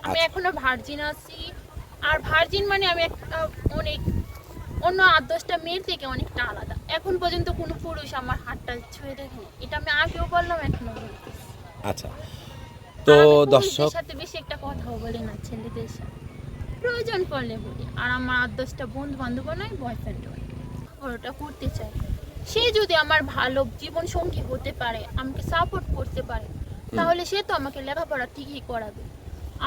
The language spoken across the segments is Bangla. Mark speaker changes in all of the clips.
Speaker 1: আমি
Speaker 2: আচ্ছা
Speaker 1: এখনো ভার্জিন আছি। আর ভার্জিন মানে আমি একটা অনেক অন্য ৮-১০টা মেয়ের থেকে অনেকটা আলাদা। এখন পর্যন্ত কোনো পুরুষ আমার হাতটা ছুঁয়ে দেখেনি। এটা আমি আগেও বললাম, এখনো বলতেছি।
Speaker 2: আচ্ছা। তো
Speaker 1: আর আমি পুরুষদের
Speaker 2: দর্শক,
Speaker 1: সাথে বেশি একটা কথাও বলি না, ছেলেদের সাথে প্রয়োজন পড়লে বলি। আর আমার ৮-১০টা বন্ধু বান্ধবও নয়, বয়ফ্রেন্ডও নয়। ওটা করতে চাই, সে যদি আমার ভালো জীবন সঙ্গী হতে পারে, আমাকে সাপোর্ট করতে পারে,
Speaker 2: হুম,
Speaker 1: তাহলে সে তো আমাকে লেখাপড়া ঠিকই করাবে।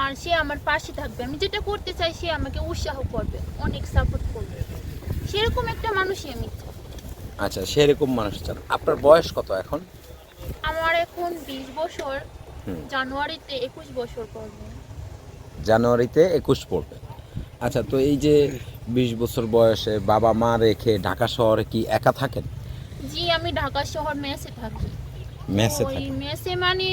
Speaker 1: আর সে আমার পাশে থাকবে, আমি যেটা করতে চাই সে আমাকে উৎসাহ করবে, অনেক সাপোর্ট করবে। সেরকম একটা মানুষই আমি চাই।
Speaker 2: আচ্ছা সেরকম মানুষ চান। আপনার বয়স কত এখন?
Speaker 1: আমার এখন 20 বছর,
Speaker 2: হুম,
Speaker 1: জানুয়ারিতে 21 বছর পড়বে।
Speaker 2: জানুয়ারিতে 21 পড়বে। আচ্ছা, তো এই যে 20 বছর বয়সে বাবা মা রেখে ঢাকা শহরে কি একা থাকেন?
Speaker 1: জি, আমি ঢাকা শহর মেসে থাকি। তো
Speaker 2: মেসে
Speaker 1: ওই
Speaker 2: থাকেন?
Speaker 1: মেসে মানে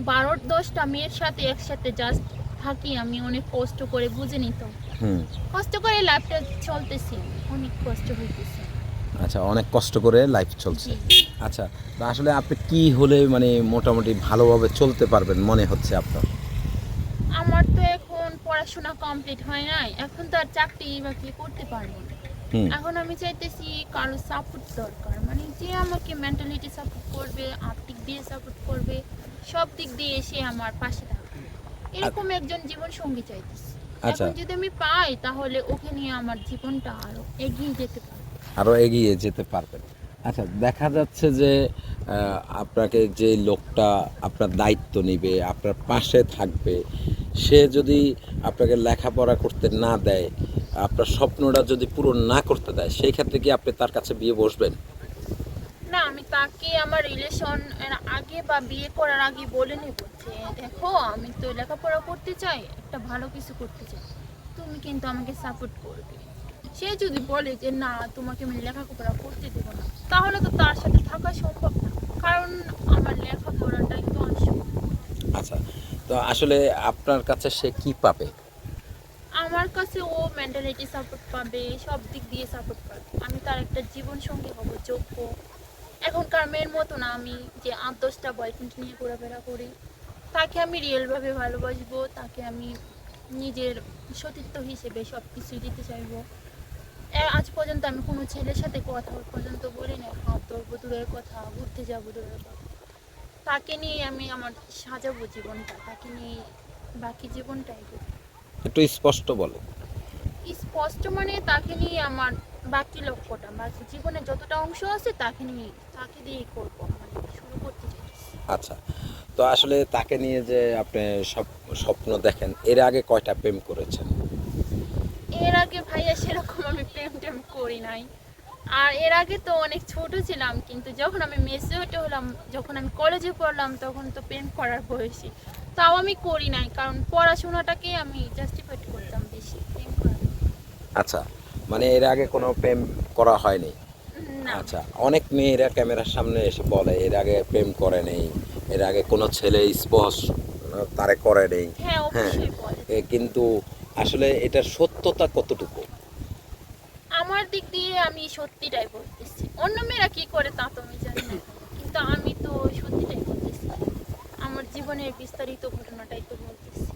Speaker 1: 12-10টা মেয়ের সাথে একসাথে জাস্ট থাকি। আমি অনেক কষ্ট করে, বুঝে নিত,
Speaker 2: হুম।
Speaker 1: কষ্ট করে লাইফটা চলতেছি, অনেক কষ্ট হইতেছে।
Speaker 2: আচ্ছা, অনেক কষ্ট করে লাইফ চলছে।
Speaker 1: জি।
Speaker 2: আচ্ছা, তো আসলে আপনি কি হলে মানে মোটামুটি ভালোভাবে চলতে পারবেন মনে হচ্ছে আপনার?
Speaker 1: আমার তো এখন পড়াশোনা কমপ্লিট হয় নাই, এখন তো আর চাকরি বাকরি করতে পারবো না।
Speaker 2: হুম।
Speaker 1: এখন আমি চাইতেছি কারো সাপোর্ট দরকার, মানে যে আমাকে মেন্টালিটি সাপোর্ট করবে, আর্থিক দিয়ে সাপোর্ট করবে, সব দিক দিয়ে সে আমার পাশে থাকবে।
Speaker 2: আ-
Speaker 1: এরকম একজন জীবন সঙ্গী চাইতেছি।
Speaker 2: আচ্ছা,
Speaker 1: এখন যদি আমি পাই, তাহলে ওকে নিয়ে আমার জীবনটা আরো এগিয়ে যেতে পারবে।
Speaker 2: আরও এগিয়ে যেতে পারবেন। আচ্ছা, দেখা যাচ্ছে যে আপনাকে যে লোকটা আপনার দায়িত্ব নেবে, আপনার পাশে থাকবে, সে যদি আপনাকে লেখাপড়া করতে না দেয়, আপনার স্বপ্নটা যদি পূরণ না করতে দেয়, সেই ক্ষেত্রে কি আপনি তার কাছে বিয়ে বসবেন?
Speaker 1: না, আমি তাকে আমার রিলেশন এর আগে বা বিয়ে করার আগে বলে নেব যে দেখো, আমি তো লেখাপড়া করতে চাই, একটা ভালো কিছু করতে চাই, তুমি কিন্তু আমাকে সাপোর্ট করবে। সে যদি বলে যে না, তোমাকে আমি লেখাপড়া করতে দেবো না, তাহলে তো তার সাথে থাকা সম্ভব না, কারণ আমার লেখাপড়াটাই তো আসল।
Speaker 2: আচ্ছা, তো আসলে আপনার কাছে সে কি পাবে?
Speaker 1: আমার কাছে ও মেন্টালিটি সাপোর্ট পাবে, সব দিক দিয়ে সাপোর্ট পাবে। আমি তার একটা জীবন সঙ্গী হব, যোগ্য। এখনকার মেয়ের মতো না আমি যে ৮-১০টা বয়ফ্রেন্ড নিয়ে ঘোরাফেরা করি। তাকে আমি রিয়েলভাবে ভালোবাসবো, তাকে আমি নিজের সতীর্থ হিসেবে সব কিছুই দিতে চাইবো। আজ পর্যন্ত আমি কোনো ছেলের সাথে কথা পর্যন্ত বলি না, হাত ধরবো দূরের কথা, ঘুরতে যাবো দূরের কথা। তাকে নিয়ে আমি আমার সাজাবো জীবনটা, তাকে নিয়ে বাকি জীবনটাই করবো।
Speaker 2: একটু স্পষ্ট বলো।
Speaker 1: স্পষ্ট মানে তাকে নিয়ে আমার বাকি লক্ষ্যটা, বাকি জীবনে যতটা অংশ আছে তাকে নিয়ে, তাকে দিয়েই করবো, মানে শুরু করতে চাইছি।
Speaker 2: আচ্ছা, তো আসলে তাকে নিয়ে যে আপনি সব স্বপ্ন দেখেন, এর আগে কয়টা প্রেম করেছেন?
Speaker 1: এর আগে ভাইয়া সেরকম আমি প্রেম টেম করি নাই। আর এর আগে তো অনেক ছোট ছিলাম, কিন্তু যখন আমি মেচুরিটি হলাম, যখন আমি কলেজে পড়লাম, তখন তো প্রেম করার বয়সী। তাও আমি করি নাই, কারণ পড়াশোনাটাকে আমি জাস্টিফাইড করতাম বেশি, প্রেম করার
Speaker 2: আচ্ছা, মানে এর আগে কোনো প্রেম করা হয়নি?
Speaker 1: না।
Speaker 2: আচ্ছা, অনেক মেয়েরা ক্যামেরার সামনে এসে বলে এর আগে প্রেম করে নেই, এর আগে কোনো ছেলে স্পর্শ তারে করে নেই।
Speaker 1: হ্যাঁ,
Speaker 2: হ্যাঁ,
Speaker 1: অবশ্যই বলে।
Speaker 2: কিন্তু আসলে এটার সত্যতা কতটুকু?
Speaker 1: আমার দিক দিয়ে আমি সত্যিটাই বলতেছি, অন্য মেয়েরা কি করে তা তো আমি জানি না, কিন্তু আমি তো সত্যিটাই বলতেছি। আমার জীবনের বিস্তারিত ঘটনাটাই তো বলতেছি,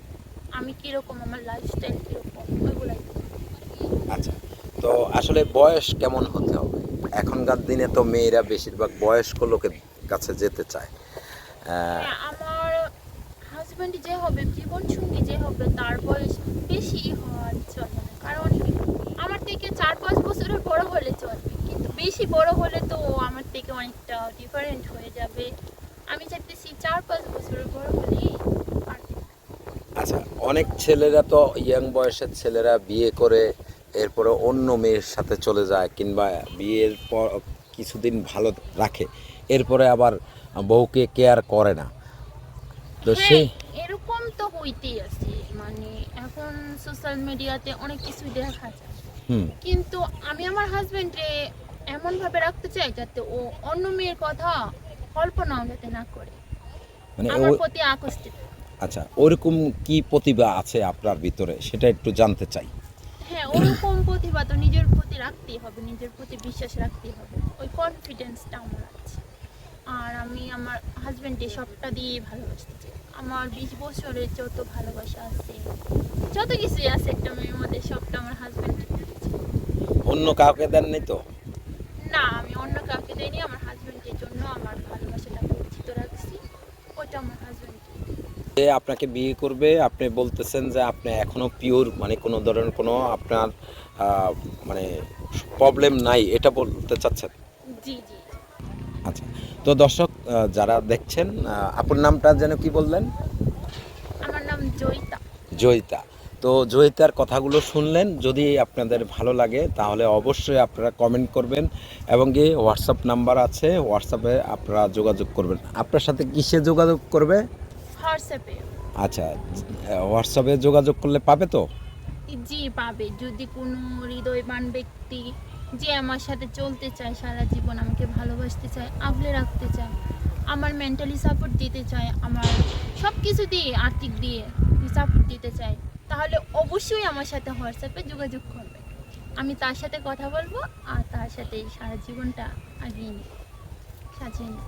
Speaker 1: আমি কিরকম, আমার লাইফস্টাইল কিরকম, ওইগুলাই তো।
Speaker 2: আচ্ছা, তো আসলে বয়স কেমন হতে হবে? এখনকার দিনে তো মেয়েরা বেশিরভাগ বয়স্ক লোকের কাছে যেতে চায়।
Speaker 1: হ্যাঁ, আমার হাজব্যান্ড যে হবে, জীবন সঙ্গী যে হবে, তার বয়স বেশি হওয়া চলবে না, কারণ আমার থেকে 4-5 বছরের বড় হলে চলবে, কিন্তু বেশি বড় হলে তো ও আমার থেকে অনেকটা ডিফারেন্ট হয়ে যাবে। আমি চাইতেছি 4-5 বছরের বড় হলেই পারফেক্ট।
Speaker 2: আচ্ছা, অনেক ছেলেরা তো ইয়াং বয়সের ছেলেরা বিয়ে করে এরপরে অন্য মেয়ের সাথে চলে যায়, কিংবা বিয়ের পর কিছুদিন ভালো রাখে, এরপরে আবার বউকে কেয়ার করে না। তো সে,
Speaker 1: হ্যাঁ, এরকম তো হইতেই আছে, মানে এখন সোশ্যাল মিডিয়াতে অনেক কিছুই দেখা যায়।
Speaker 2: হুম,
Speaker 1: কিন্তু আমি আমার হাজবেন্ডে এমন ভাবে রাখতে চাই যাতে ও অন্য মেয়ের কথা কল্পনাও যাতে না করে,
Speaker 2: মানে ও,
Speaker 1: আমার প্রতি আকর্ষিত।
Speaker 2: আচ্ছা, ওরকম কি প্রতিভা আছে আপনার ভিতরে সেটা একটু জানতে চাই।
Speaker 1: হ্যাঁ, ওরকম প্রতিভা তো নিজের প্রতি রাখতেই হবে, নিজের প্রতি বিশ্বাস রাখতেই হবে, ওই কনফিডেন্সটা আমার আছে। আর আমি আমার হাজবেন্ডকে সবটা দিয়ে ভালোবাসতে চাই। আমার 20 বছরের যত ভালোবাসা আছে, যত কিছুই আছে একটা মেয়ের মধ্যে সবটা আমার হাজবেন্ডকে দিয়েছি।
Speaker 2: অন্য কাউকে দেননি তো?
Speaker 1: না, আমি অন্য কাউকে দেইনি, আমার হাজবেন্ডের জন্য আমার ভালোবাসাটা গচ্ছিত রাখছি, ওটা আমার হাজবেন্ড।
Speaker 2: যে আপনাকে বিয়ে করবে, আপনি বলতেছেন যে আপনি এখনো পিওর, মানে কোনো ধরনের কোনো আপনার মানে প্রবলেম নাই, এটা বলতে চাচ্ছেন?
Speaker 1: জি জি।
Speaker 2: আচ্ছা, তো দর্শক যারা দেখছেন, আপনার নামটা যেন কি বললেন?
Speaker 1: আমার নাম জয়িতা।
Speaker 2: জয়িতা। তো জয়িতার কথাগুলো শুনলেন, যদি আপনাদের ভালো লাগে তাহলে অবশ্যই আপনারা কমেন্ট করবেন এবং কি হোয়াটসঅ্যাপ নাম্বার আছে, হোয়াটসঅ্যাপে আপনারা যোগাযোগ করবেন। আপনার সাথে কিসে যোগাযোগ করবে?
Speaker 1: হোয়াটসঅ্যাপে।
Speaker 2: আচ্ছা, হোয়াটসঅ্যাপে যোগাযোগ করলে পাবে তো?
Speaker 1: জি পাবে, যদি কোনো হৃদয়বান ব্যক্তি যে আমার সাথে চলতে চায় সারা জীবন, আমাকে ভালোবাসতে চায়, আগলে রাখতে চায়, আমার মেন্টালি সাপোর্ট দিতে চায়, আমার সব কিছু দিয়ে আর্থিক দিয়ে সাপোর্ট দিতে চায়, তাহলে অবশ্যই আমার সাথে হোয়াটসঅ্যাপে যোগাযোগ করবে। আমি তার সাথে কথা বলবো আর তার সাথে সারা জীবনটা আগিয়ে নিই, সাজিয়ে নিই।